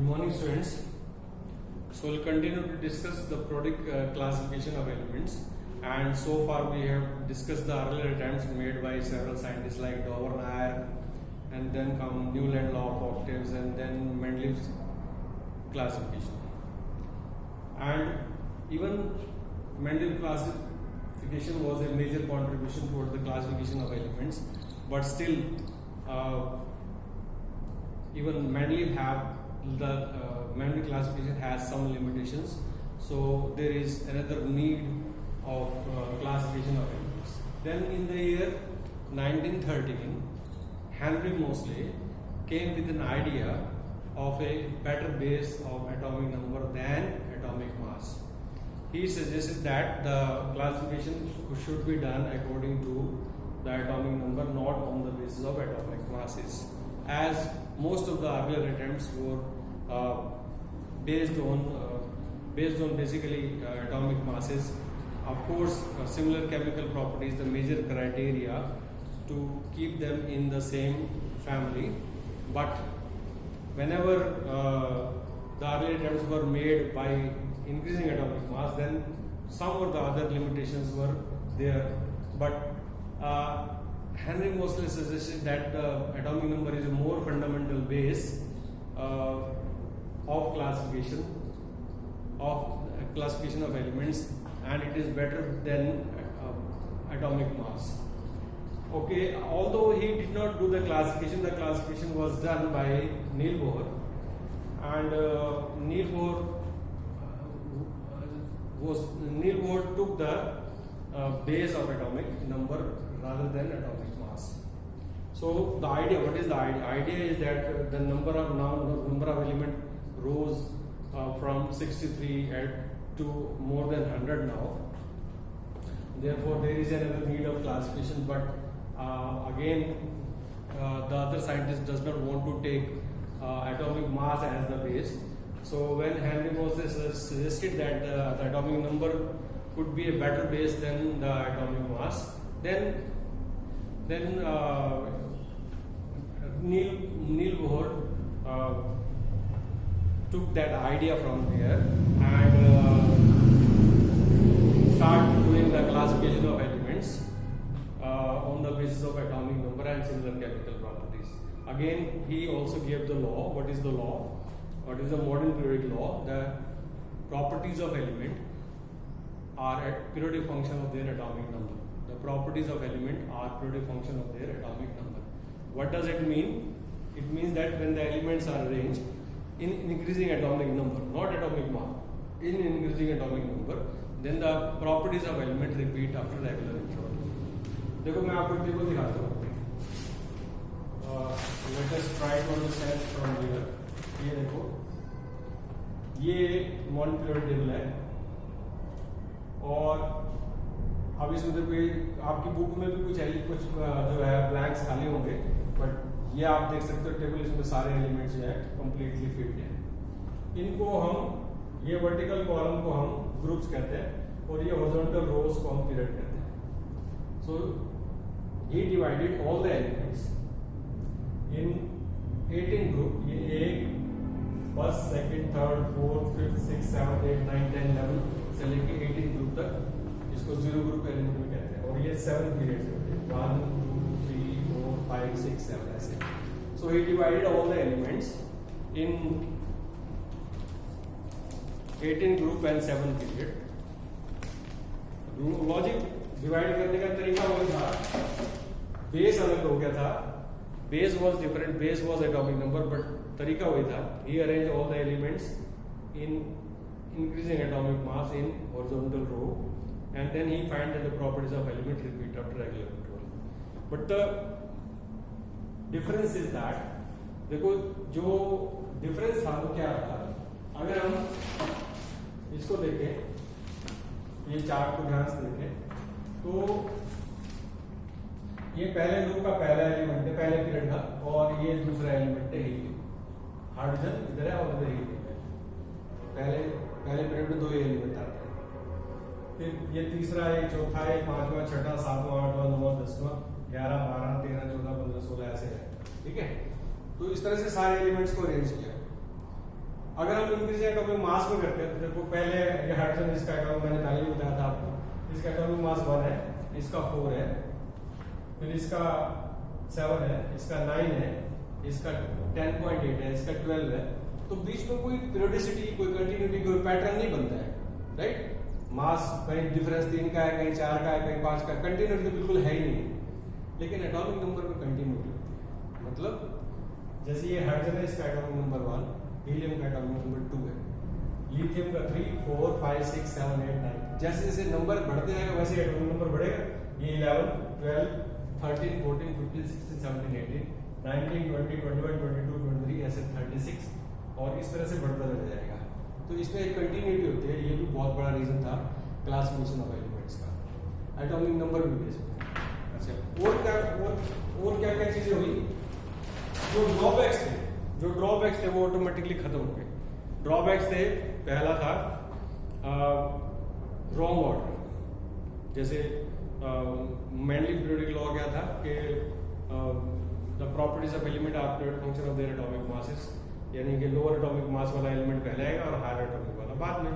morning, students. So we'll continue to discuss the product classification of elements, and so far we have discussed the earlier attempts made by several scientists like Dauvergne, and then come Newland law of octaves, and then Mendeleev's classification. And even Mendeleev classification was a major contribution towards the classification of elements, but still even Mendeleev Mendeleev classification has some limitations, so there is another need of classification of elements. Then in the year 1913, Henry Moseley came with an idea of a better base of atomic number than atomic mass. He suggested that the classification should be done according to the atomic number, not on the basis of atomic masses, as most of the earlier attempts were based on basically atomic masses. Of course, similar chemical properties, the major criteria to keep them in the same family, but whenever the earlier attempts were made by increasing atomic mass, then some of the other limitations were there. But Henry Moseley suggested that the atomic number is a more fundamental base of classification of elements, and it is better than atomic mass. Okay, although he did not do the classification was done by Niels Bohr, and Niels Bohr took the base of atomic number rather than atomic mass. So the idea, what is the idea? Idea is that the number of element rose from 63 to more than 100 now. Therefore, there is another need of classification. But again, the other scientist does not want to take atomic mass as the base. So when Henry Moseley suggested that the atomic number could be a better base than the atomic mass, then Niels Bohr took that idea from there and started doing the classification of elements on the basis of atomic number and similar chemical properties. Again, he also gave the law. What is the law? What is the modern periodic law? The properties of element are a periodic function of their atomic number. The properties of element are periodic function of their atomic number. What does it mean? It means that when the elements are arranged in increasing atomic number, not atomic mass, in increasing atomic number, then the properties of element repeat after regular interval. देखो मैं आपको table दिखाता हूँ. Let us try to understand from here. ये देखो, ये modern periodic table है, और अब इसमें देखो आपकी बुक में भी कुछ जो है ब्लैंक्स खाली होंगे, बट ये आप देख सकते हो टेबल, इसमें सारे एलिमेंट्स जो है कंप्लीटली फिट हैं. इनको हम, ये वर्टिकल कॉलम को हम ग्रुप्स कहते हैं, और ये हॉरिजॉन्टल रोज को हम पीरियड कहते हैं. सो he divided all the elements in 18 group. ये एक, first, second, third, fourth, fifth, six, seventh, 8, 9, 10, 11 से लेके 18 ग्रुप तक इसको जीरो ग्रुप एलिमेंट में कहते हैं, और ये 7 पीरियड्स होते हैं, 1, 2, 3, 4, 5, 6, 7 ऐसे. So he divided all the elements in 18 group and 7 period. Logic divide करने का तरीका वही था, बेस अलग हो गया था, base was different, base was atomic number, but तरीका वही था. He arrange all the elements in increasing atomic mass in horizontal row, and then he find that the properties of element repeat after regular interval. But the difference is that, देखो जो difference था वो क्या था, अगर हम इसको देखें, ये चार्ट को ध्यान से देखें, तो ये पहले ग्रुप का पहला एलिमेंट है, पहले पीरियड का, और ये दूसरा एलिमेंट है हीलियम. हाइड्रोजन इधर है और इधर हीलियम है. पहले पीरियड में 2 एलिमेंट आते हैं, फिर ये तीसरा है, चौथा है, पांचवा, छठा, सातवां, आठवां, 9वां, 10वां, 11, 12, 13, 14, 15, 16 ऐसे है. ठीक है, तो इस तरह से सारे एलिमेंट्स को अरेंज किया. अगर हम इंक्रीज एटॉमिक मास में करते हैं तो देखो पहले ये हाइड्रोजन, इसका एटॉमिक मैंने पहले ही बताया था आपको, इसका एटॉमिक मास 1 है, इसका 4 है, फिर इसका 7 है, इसका 9 है, इसका 10.8 है, इसका 12 है। तो बीच में कोई पीरियोडिसिटी, कोई कंटिन्यूटी, कोई पैटर्न नहीं बनता है, राइट? मास कहीं डिफरेंस 3 का है, कहीं 4 का है, कहीं 5 का, कंटिन्यूटी तो बिल्कुल है ही नहीं। लेकिन एटॉमिक नंबर में कंटिन्यूटी होती है। मतलब जैसे ये हाइड्रोजन है, इसका एटॉमिक नंबर 1, हीलियम का एटॉमिक नंबर 2 है, लिथियम का 3, 4, 5, 6, 7, 8, 9। जैसे जैसे नंबर बढ़ते जाएगा वैसे एटॉमिक नंबर बढ़ेगा। ये 11, 12, 13, 14, 15, 16, 17, 18, 19, 20, 21, 22, 23, ऐसे 36 और इस तरह से बढ़ता चला जाएगा। तो इसमें एक कंटिन्यूटी होती है। ये भी बहुत बड़ा रीजन था क्लासिफिकेशन ऑफ एलिमेंट्स का, एटॉमिक नंबर भी बेस पे। अच्छा, और क्या क्या चीजें हुई? जो ड्रॉबैक्स थे वो ऑटोमेटिकली खत्म हो गए। ड्रॉबैक्स थे, पहला था रॉन्ग ऑर्डर। जैसे मेनली पीरियोडिक लॉ क्या था कि the properties of element are periodic function of their atomic masses, यानी कि लोअर एटॉमिक मास वाला एलिमेंट पहले आएगा और हायर एटॉमिक वाला बाद में।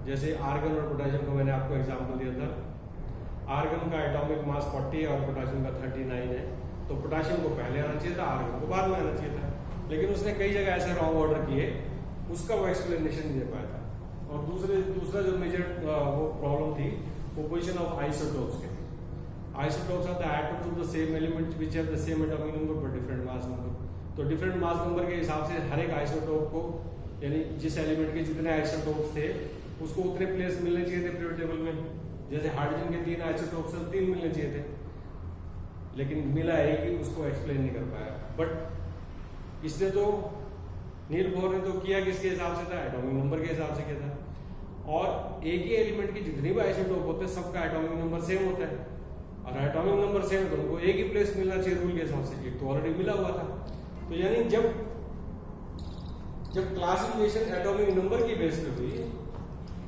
जैसे आर्गन और पोटेशियम का मैंने आपको एग्जांपल दिया था। आर्गन का एटॉमिक मास 40 है और पोटेशियम का 39 है, तो पोटेशियम को पहले आना चाहिए था, आर्गन को बाद में आना चाहिए था। लेकिन उसने कई जगह ऐसे रॉन्ग ऑर्डर किए, उसका वो एक्सप्लेनेशन नहीं दे पाया था। और दूसरा जो मेजर वो प्रॉब्लम थी वो पोजीशन ऑफ आइसोटोप्स के। Isotopes are the atoms of the same element which have the same atomic number but different mass number. तो डिफरेंट मास नंबर के हिसाब से हर एक आइसोटोप को, यानी जिस एलिमेंट के जितने आइसोटोप्स थे उसको उतने प्लेस मिलने चाहिए थे पीरियोडिक टेबल में। जैसे हाइड्रोजन के 3 आइसोटोप्स थे, 3 मिलने चाहिए थे, लेकिन मिला है कि उसको एक्सप्लेन नहीं कर पाया। बट इसने तो, नील बोर ने तो किया किसके हिसाब से था? एटॉमिक नंबर के हिसाब से किया था। और एक ही एलिमेंट की जितनी भी आइसोटोप होते हैं सबका एटॉमिक नंबर सेम होता है, और एटॉमिक नंबर सेम तो उनको एक ही प्लेस मिलना चाहिए रूल के हिसाब से। एक तो ऑलरेडी मिला हुआ था। तो यानी जब क्लासिफिकेशन एटॉमिक नंबर की बेस पे हुई,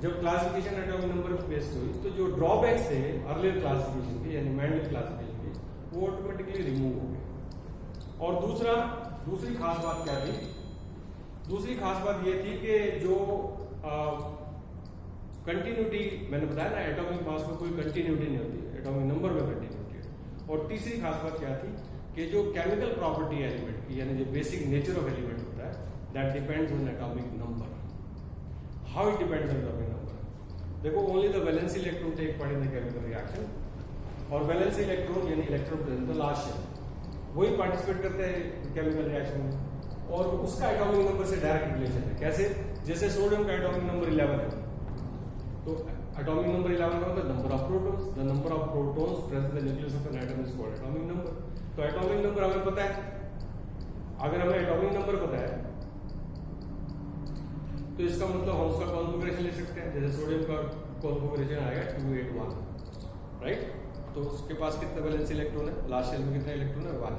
जब क्लासिफिकेशन एटॉमिक नंबर पे बेस्ड हुई, तो जो ड्रॉबैक्स थे अर्लियर क्लासिफिकेशन के, यानी मेंडल क्लासिफिकेशन के, वो ऑटोमेटिकली रिमूव हो गए। और दूसरी खास बात क्या थी? दूसरी खास बात ये थी कि जो कंटिन्यूटी, मैंने बताया ना एटॉमिक मास में कोई कंटिन्यूटी नहीं होती, एटॉमिक नंबर में कंटिन्यूटी है। और तीसरी खास बात क्या थी कि जो केमिकल प्रॉपर्टी है एलिमेंट की, यानी जो बेसिक नेचर ऑफ एलिमेंट होता है, that depends on atomic number. How it depends on atomic number? देखो, only the valency electron take part in the chemical reaction, और वैलेंसी इलेक्ट्रॉन यानी electron present the last shell, वही participate करते हैं chemical reaction में, और उसका atomic number से डायरेक्ट रिलेशन है। कैसे? जैसे सोडियम का एटॉमिक नंबर 11 है, तो एटॉमिक नंबर 11 का मतलब number of protons, the number of protons present in the nucleus of an atom is called atomic number. तो एटॉमिक नंबर हमें पता है। अगर हमें एटॉमिक नंबर पता है तो इसका मतलब हम उसका कॉन्फ़िगरेशन ले सकते हैं। जैसे सोडियम का कॉन्फ़िगरेशन आएगा 281, राइट? तो उसके पास कितने वैलेंसी इलेक्ट्रॉन है? लास्ट शेल में कितने इलेक्ट्रॉन है? 1।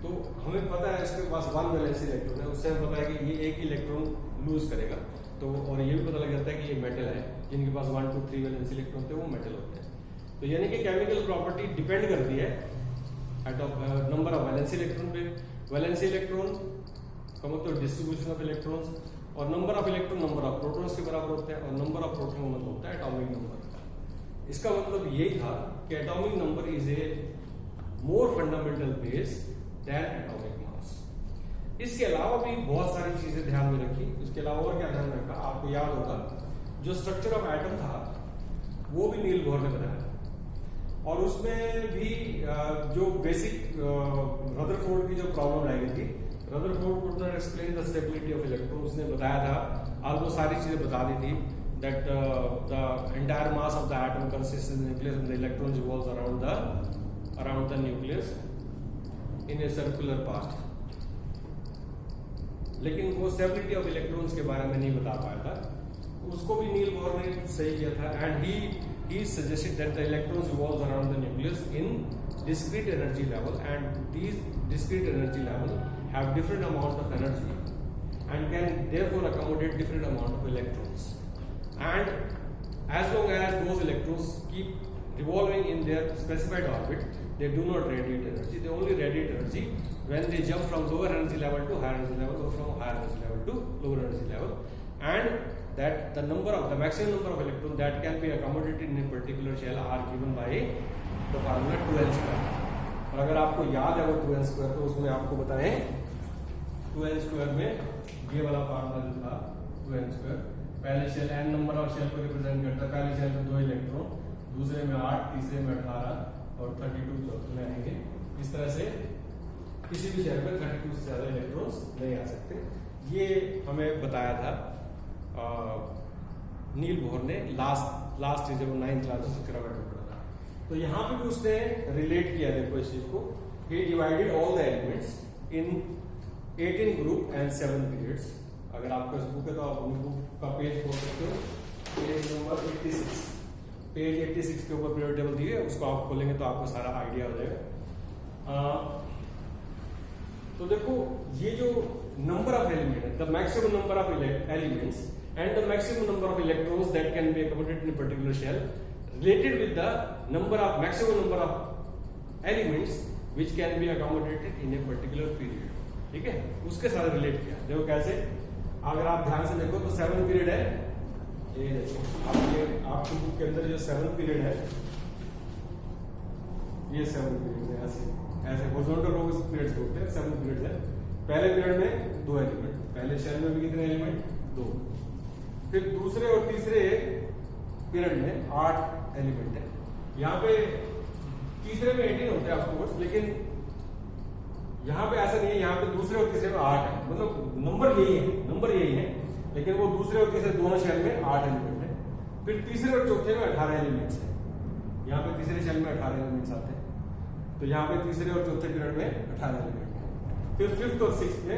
तो हमें पता है इसके पास 1 वैलेंसी इलेक्ट्रॉन है, उससे हमें पता है कि ये एक इलेक्ट्रॉन लूज करेगा। तो और ये भी पता लग जाता है कि ये मेटल है, जिनके पास 1, 2, 3 वैलेंसी इलेक्ट्रॉन थे वो मेटल होते हैं। तो यानी कि केमिकल प्रॉपर्टी डिपेंड करती है नंबर ऑफ वैलेंसी इलेक्ट्रॉन पे। वैलेंसी इलेक्ट्रॉन का मतलब डिस्ट्रीब्यूशन ऑफ इलेक्ट्रॉन्स, और number of electron number of protons के बराबर होता है, और नंबर ऑफ प्रोटॉन का मतलब होता है एटॉमिक नंबर। इसका मतलब यही था कि atomic number is a more fundamental base than atomic mass. इसके अलावा भी बहुत सारी चीजें ध्यान में रखी। इसके अलावा और क्या ध्यान रखा? आपको याद होगा जो स्ट्रक्चर ऑफ एटम था वो भी नील बोर ने बनाया, और उसमें भी जो बेसिक रदरफोर्ड की जो प्रॉब्लम रह गई थी, Rutherford could not explain the stability of electron. उसने बताया था, आपको सारी चीजें बता दी थी, that the entire mass of the atom consists in the nucleus and the electrons revolves around the nucleus in a circular path. लेकिन वो स्टेबिलिटी ऑफ इलेक्ट्रॉन्स के बारे में नहीं बता पाया था। उसको भी नील बोर ने सही किया था, and he suggested that the electrons revolves around the nucleus in discrete energy level, and these discrete energy level have different amount of energy and can therefore accommodate different amount of electrons. And as long as those electrons keep revolving in their specified orbit, they do not radiate energy. They only radiate energy when they jump from lower energy level to higher energy level, or from higher higher energy level to lower energy level, and that the maximum number of electrons that can be accommodated in a particular shell are given by the formula 2n square. और अगर आपको याद है वो 2n square, तो उसमें आपको बताएं 2n square में ये वाला फार्मूला जो था 2n square, पहले shell n number of shell को रिप्रेजेंट करता है, पहले शेल में 2 इलेक्ट्रॉन, दूसरे में 8, तीसरे में 18 और 32 चौथे में आएंगे। इस तरह से किसी भी शेल में 32 से ज्यादा इलेक्ट्रॉन्स नहीं आ सकते। ये हमें बताया था नील बोहर ने लास्ट जब 9th क्लास में पिरामिड में पढ़ा था। तो यहाँ पे भी उसने रिलेट किया, देखो इस चीज को, he divided all the elements in 18 group and 7 periods। अगर आपका बुक है तो आप अपनी बुक का पेज खोल सकते हो, पेज नंबर 86, पेज 86 के ऊपर पीरियड टेबल दी है, उसको आप खोलेंगे तो आपको सारा आइडिया हो जाएगा। तो देखो ये जो नंबर ऑफ एलिमेंट है, the maximum number of elements and the maximum number of electrons that can be accommodated in a particular shell related with the maximum number of elements which can be accommodated in a particular period। ठीक है, उसके साथ relate किया। देखो कैसे, अगर आप ध्यान से देखो तो 7 पीरियड है, ये देखो आपकी बुक के अंदर जो 7 पीरियड है, ये 7 पीरियड है, ऐसे हॉरिजॉन्टल रो पीरियड्स बोलते हैं, 7 पीरियड्स है। पहले पीरियड में 2 एलिमेंट, पहले शेल में भी कितने एलिमेंट, 2, फिर दूसरे और तीसरे पीरियड में 8 एलिमेंट है। यहाँ पे तीसरे में 18 होते हैं ऑफकोर्स, लेकिन यहाँ पे ऐसा नहीं है, यहाँ पे दूसरे और तीसरे में 8 है, मतलब नंबर यही है, लेकिन वो दूसरे और तीसरे दोनों शेल में 8 एलिमेंट है। फिर तीसरे और चौथे में 18 एलिमेंट्स है। यहाँ पे तीसरे शेल में 18 एलिमेंट्स आते हैं, तो यहाँ पे तीसरे और चौथे पीरियड में 18 एलिमेंट है। फिर फिफ्थ और सिक्स्थ में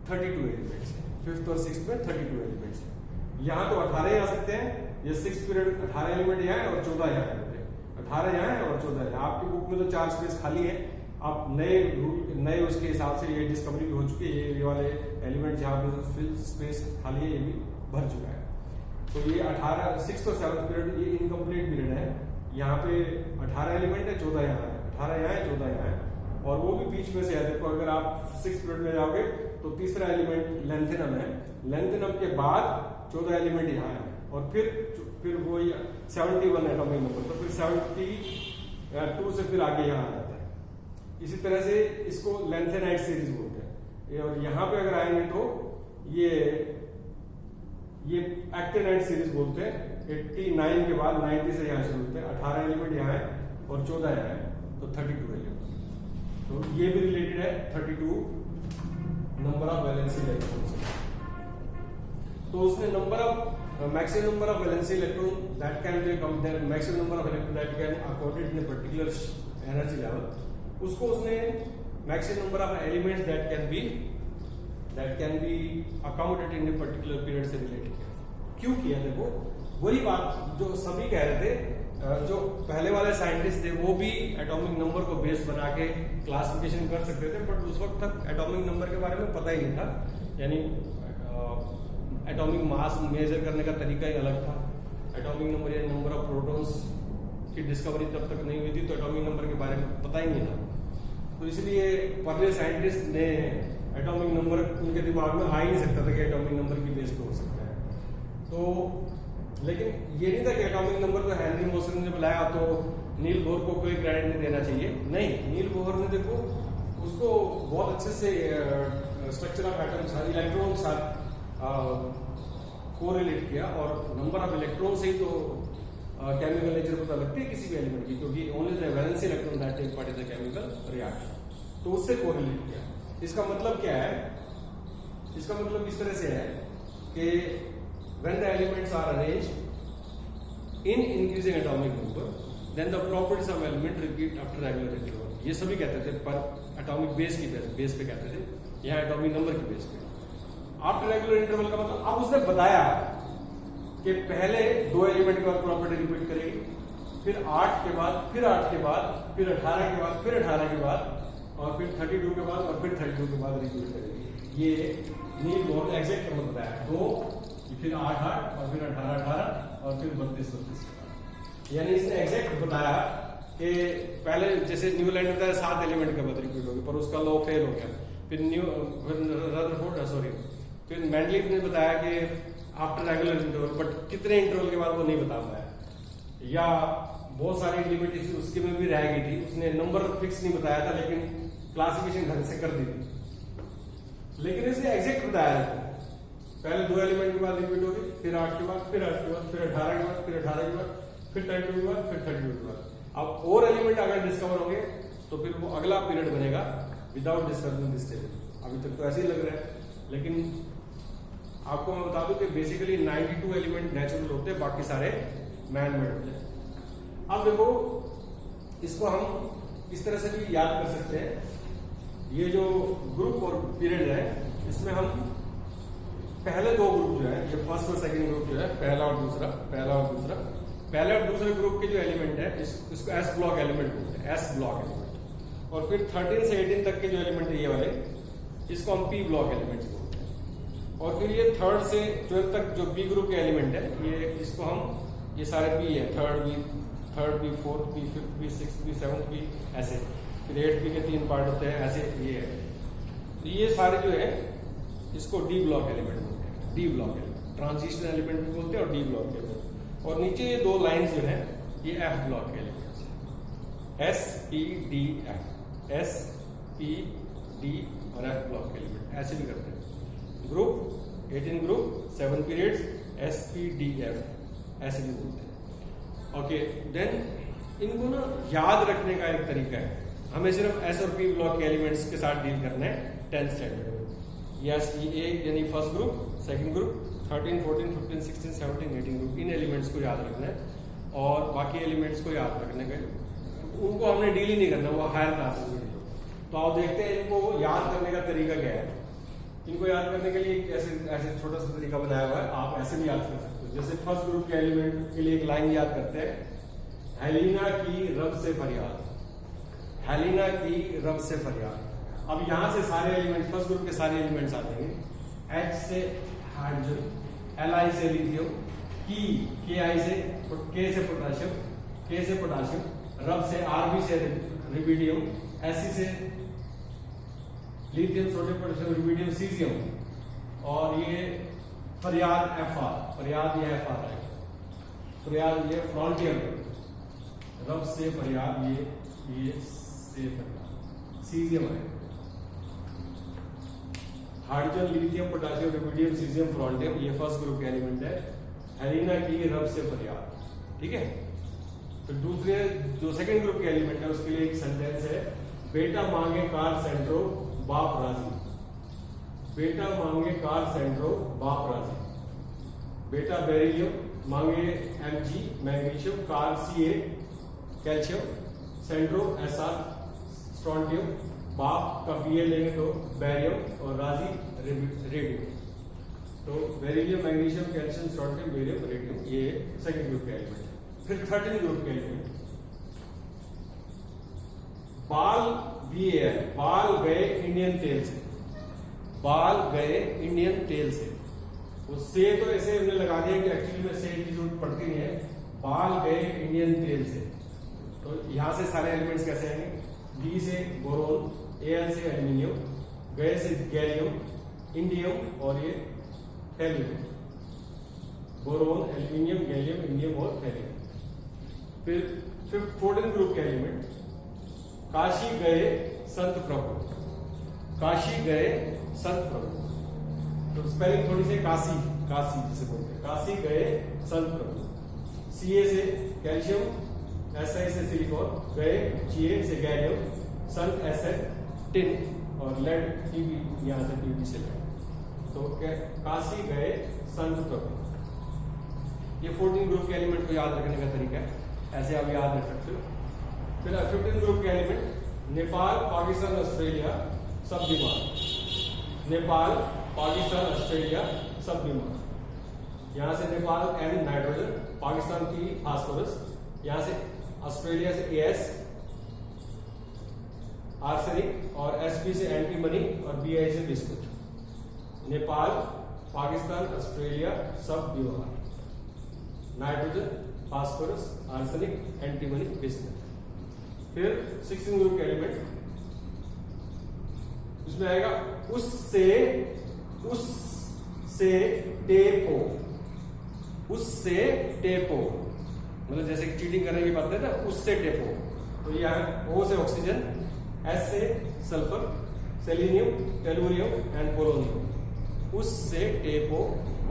32 एलिमेंट्स है, फिफ्थ और सिक्स्थ में 32 एलिमेंट्स है। यहाँ तो 18 आ सकते हैं, ये 6th पीरियड 18 एलिमेंट यहाँ है और 14 यहाँ है, 18 यहाँ है और 14 यहाँ। आपकी बुक में तो 4 स्पेस खाली है, आप नए उसके हिसाब से ये डिस्कवरी भी हो चुकी है, ये वाले एलिमेंट जहाँ पे स्पेस खाली है ये भी भर चुका है। तो ये 6th और 7th पीरियड ये इनकम्प्लीट पीरियड है, यहाँ पे 18 एलिमेंट है, 14 यहाँ है, 18 यहाँ है, 14 यहाँ है, और वो भी बीच में से है। देखो अगर आप 6th पीरियड में जाओगे तो तीसरा एलिमेंट लेंथेनम है, लेंथेनम के बाद 14 एलिमेंट यहाँ है, और फिर वो 71 एटॉमिक नंबर, तो फिर 72 से फिर आगे यहाँ आ जाता है। इसी तरह से इसको लेंथेनाइट सीरीज बोलते हैं। और यहाँ पे अगर आएंगे तो ये एक्टिनाइट सीरीज बोलते हैं। 89 के बाद 90 से यहाँ शुरू होते हैं, 18 एलिमेंट यहाँ है और 14 यहाँ है, तो 32 एलिमेंट। तो ये भी रिलेटेड है 32 नंबर ऑफ वैलेंसी इलेक्ट्रॉन्स। तो उसने maximum number of valency electron that can be maximum number of electron that can accommodate in a particular energy level, उसको उसने maximum number of elements that can be accommodated in a particular period से related किया। क्यों किया? देखो वही बात जो सभी कह रहे थे, जो पहले वाले साइंटिस्ट थे वो भी एटॉमिक नंबर को बेस बना के क्लासिफिकेशन कर सकते थे, बट उस वक्त तक एटॉमिक नंबर के बारे में पता ही नहीं था, यानी एटॉमिक मास मेजर करने का तरीका ही अलग था। एटॉमिक नंबर या नंबर ऑफ प्रोटॉन्स की डिस्कवरी तब तक नहीं हुई थी, तो एटॉमिक नंबर के बारे में पता ही नहीं था। तो इसलिए पहले साइंटिस्ट ने एटॉमिक नंबर उनके दिमाग में आ ही नहीं सकता था कि एटॉमिक नंबर की बेस पे हो सकता है। तो लेकिन ये नहीं था कि एटॉमिक नंबर को हेनरी मोसन ने बुलाया तो नील बोहर को कोई क्रेडिट नहीं देना चाहिए। नहीं, नील बोहर ने देखो उसको बहुत अच्छे से स्ट्रक्चर ऑफ एटम सारे इलेक्ट्रॉन के साथ कोरिलेट किया, और नंबर ऑफ इलेक्ट्रॉन से ही तो केमिकल नेचर पता लगती है किसी भी एलिमेंट की, क्योंकि only the valency electron that take part in the chemical reaction. तो उससे कोरिलेट किया। इसका मतलब क्या है? इसका मतलब इस तरह से है कि when the elements are arranged in increasing atomic number, then the properties of element repeat after regular interval। ये सभी कहते थे, पर एटॉमिक बेस की बेस पे कहते थे, यहाँ एटॉमिक नंबर की बेस पे। आफ्टर रेगुलर इंटरवल का मतलब अब उसने बताया कि पहले 2 एलिमेंट के बाद प्रॉपर्टी रिपीट करेगी, फिर 8 के बाद, फिर 8 के बाद, फिर 18 के बाद, फिर 18 के बाद, और फिर 32 के बाद, और फिर 32 के बाद रिपीट करेगी। ये नील बोहर ने एग्जैक्ट मतलब बताया, 2 फिर 8 और फिर 18 और फिर 32 यानी इसने एग्जैक्ट बताया कि पहले जैसे न्यूलैंड होता है 7 एलिमेंट के बाद रिपीट होगी, पर उसका लॉ फेल हो गया। फिर रदरफोर्ड सॉरी फिर मैंडलीफ ने बताया कि आफ्टर रेगुलर इंटरवल, बट कितने इंटरवल के बाद वो नहीं बता पाया, या बहुत सारी लिमिटेशन उसके में भी रह गई थी, उसने नंबर फिक्स नहीं बताया था लेकिन क्लासिफिकेशन ढंग से कर दी थी। लेकिन इसने एग्जैक्ट बताया था, पहले 2 एलिमेंट के बाद रिपीट होगी, फिर 8 के बाद, फिर 8 के बाद, फिर 18 के बाद, फिर 18 के बाद, फिर 32 के बाद, फिर 32 के बाद। अब और एलिमेंट अगर डिस्कवर होंगे तो फिर वो अगला पीरियड बनेगा विदाउट डिस्टर्बिंग दिस टेबल। अभी तक तो ऐसे ही लग रहा है, लेकिन आपको मैं बता दूं कि बेसिकली 92 एलिमेंट नेचुरल होते हैं, बाकी सारे मैन मेड होते हैं। अब देखो इसको हम इस तरह से भी याद कर सकते हैं, ये जो ग्रुप और पीरियड है इसमें हम पहले 2 ग्रुप जो है, ये फर्स्ट और सेकंड ग्रुप जो है, पहला और दूसरा, पहले और दूसरे ग्रुप के जो एलिमेंट है इसको एस ब्लॉक एलिमेंट बोलते हैं, एस ब्लॉक एलिमेंट। और फिर 13 से 18 तक के जो एलिमेंट है ये वाले, इसको हम पी ब्लॉक एलिमेंट बोलते हैं। और फिर ये 3rd से 12 तक जो बी ग्रुप के एलिमेंट है, ये इसको हम, ये सारे बी है, 3rd B, 4th B, 5th B, 6th B, 7th B, ऐसे। फिर 8th बी के 3 पार्ट होते हैं, ऐसे ये है। तो ये सारे जो है इसको डी ब्लॉक एलिमेंट बोलते हैं, D block element, transition element भी बोलते हैं और डी ब्लॉक एलिमेंट। और नीचे ये 2 लाइंस जो है ये एफ ब्लॉक के एलिमेंट्स है, S P D F, S P D और एफ ब्लॉक के एलिमेंट, ऐसे भी करते हैं। Group 18 group 7 periods, S P D F ऐसे भी बोलते हैं। ओके, देन इनको ना याद रखने का एक तरीका है, हमें सिर्फ एस और पी ब्लॉक के एलिमेंट्स के साथ डील करना है 10th स्टैंडर्ड में। यस, ये यानी first group, second group, 13, 14, 15, 16, 17, 18 group, इन एलिमेंट्स को याद रखना है और बाकी एलिमेंट्स को याद रखने का उनको हमने डील ही नहीं करना, वो हायर क्लासेस में डील। तो आप देखते हैं इनको याद करने का तरीका क्या है। इनको याद करने के लिए ऐसे छोटा सा तरीका बनाया हुआ है, आप ऐसे भी याद कर सकते हो। जैसे फर्स्ट ग्रुप के एलिमेंट के लिए एक लाइन याद करते हैं, हेलिना की रब से फरियाद, हेलिना की रब से फरियाद। अब यहां से सारे एलिमेंट, फर्स्ट ग्रुप के सारे एलिमेंट्स आते हैं। एच से हाइड्रोजन, Li से लिथियम, के आई से, के से पोटेशियम, के से पोटेशियम, रब से Rb से रिबिडियम, Sc से लिथियम, सोडियम, पोटेशियम, रिबिडियम, सीजियम। और ये फरियाद Fr, फरियाद ये Fr है, फरियाद ये फ्रॉन्टियम, रब से फरियाद ये से फरियाद, सीजियम है। Hydrogen, lithium, potassium, rubidium, caesium, francium, ये फर्स्ट ग्रुप के एलिमेंट है। हेलिना की रब से फरियाद, ठीक है। तो दूसरे जो सेकंड ग्रुप के एलिमेंट है उसके लिए एक सेंटेंस है, बेटा मांगे कार सेंट्रो बाप राजी, बेटा मांगे कार सेंट्रो बाप राजी। बेटा बेरिलियम मांगे Mg magnesium, car Ca calcium, Santro Sr strontium, बाप का Ba लेंगे तो बैरियम और राजी रेडियम। तो beryllium, magnesium, calcium, strontium, barium, radium, ये सेकंड ग्रुप के एलिमेंट है। फिर 13 ग्रुप के एलिमेंट, बाल BAL, बाल गए इंडियन तेल से, बाल गए इंडियन तेल से। उससे तो ऐसे हमने लगा दिया कि एक्चुअली में से की जरूरत पड़ती नहीं है, बाल गए इंडियन तेल से। तो यहां से सारे एलिमेंट्स कैसे आएंगे, B से बोरोन, Al से एल्यूमिनियम, गए से गैलियम, इंडियम और ये helium, boron, aluminium, gallium, indium और हेलियम। फिर 14 ग्रुप के एलिमेंट, काशी गए संत प्रभु, काशी गए संत प्रभु। तो स्पेलिंग थोड़ी सी काशी, काशी जिसे बोलते हैं, काशी गए संत प्रभु। Ca से कैल्शियम, Si से सिलिकॉन, गए Ga से गैलियम, संत Sn टिन और लेड Tb, यहां से Tb से लेड। तो काशी गए संत प्रभु। ये 14 ग्रुप के एलिमेंट को याद रखने का तरीका है, ऐसे आप याद रख सकते हो। फिर 15 ग्रुप के एलिमेंट, नेपाल, पाकिस्तान, ऑस्ट्रेलिया सब बीमार, नेपाल, पाकिस्तान, ऑस्ट्रेलिया सब बीमार। यहां से Nepal N nitrogen, Pakistan P phosphorus, यहां से ऑस्ट्रेलिया से As आर्सेनिक और Sp से एंटीमनी और Bi से बिस्कुट। नेपाल, पाकिस्तान, ऑस्ट्रेलिया सब बीमार, nitrogen, phosphorus, arsenic, antimony, biscuit. फिर 16 ग्रुप के एलिमेंट, उसमें आएगा उससे टेपो, उससे टेपो, मतलब जैसे चीटिंग करने की बात है ना, उससे टेपो। तो ये O से ऑक्सीजन, S से sulphur, selenium, tellurium and polonium. उससे टेपो,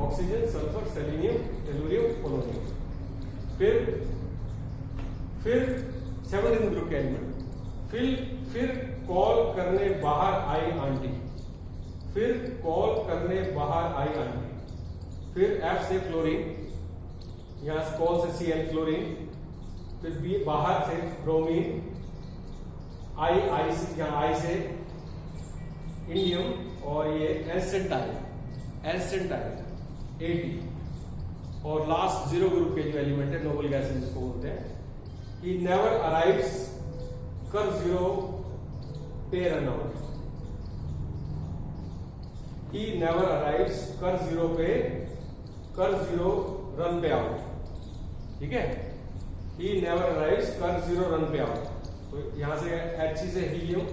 oxygen, sulphur, selenium, tellurium, polonium. फिर 17 ग्रुप के एलिमेंट। फिर कॉल करने बाहर आई आंटी, फिर कॉल करने बाहर आई आंटी। फिर F से फ्लोरीन, यहां से कॉल से Cl फ्लोरीन, फिर B बाहर से ब्रोमीन, I से यहाँ I से इंडियम, और ये एसेंटाइल AT। और लास्ट 0 ग्रुप के जो एलिमेंट है, नोबल गैसेस जिसको बोलते हैं, he never arrives कर 0 पे run out, he never arrives कर 0 रन पे आउट। ठीक है, he never arrives कर 0 रन पे आउट। तो यहां से H से हीलियम,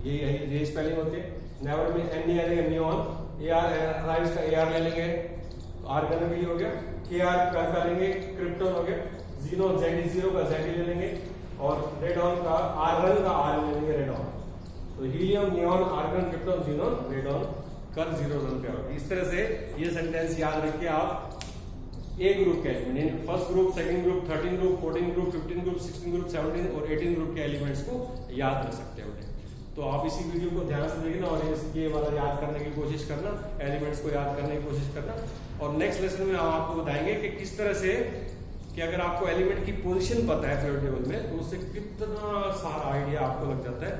यही स्पेलिंग होती है। नेवर में N नहीं आएगा, नियॉन। AR अराइव्स का AR ले लेंगे, तो आर्गन भी हो गया। KR का लेंगे, क्रिप्टॉन हो गया। जीनोन ZD0 का ZD ले लेंगे, और रेडॉन का आर्गन का R ले लेंगे, रेडॉन। तो helium, neon, argon, krypton, xenon, radon कर 0 रन पे आउट। इस तरह से ये सेंटेंस याद रख के आप A ग्रुप के element, first group, second group, 13 group, 14 group, 15 group, 16 group, 17 और 18 ग्रुप के एलिमेंट्स को याद रख सकते हो। तो आप इसी वीडियो को ध्यान से देखना और ये वाला याद करने की कोशिश करना, एलिमेंट्स को याद करने की कोशिश करना। और नेक्स्ट लेसन में हम आपको बताएंगे कि किस तरह से, कि अगर आपको एलिमेंट की पोजीशन पता है पीरियड टेबल में, तो उससे कितना सारा आइडिया आपको लग जाता है,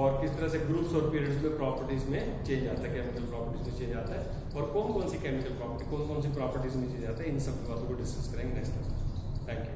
और किस तरह से ग्रुप्स और पीरियड्स में प्रॉपर्टीज में चेंज आता है, केमिकल प्रॉपर्टीज में चेंज आता है, और कौन कौन सी केमिकल प्रॉपर्टी, कौन कौन सी प्रॉपर्टीज में चेंज आता है, इन सब बातों को डिस्कस करेंगे नेक्स्ट लेसन। Thank you.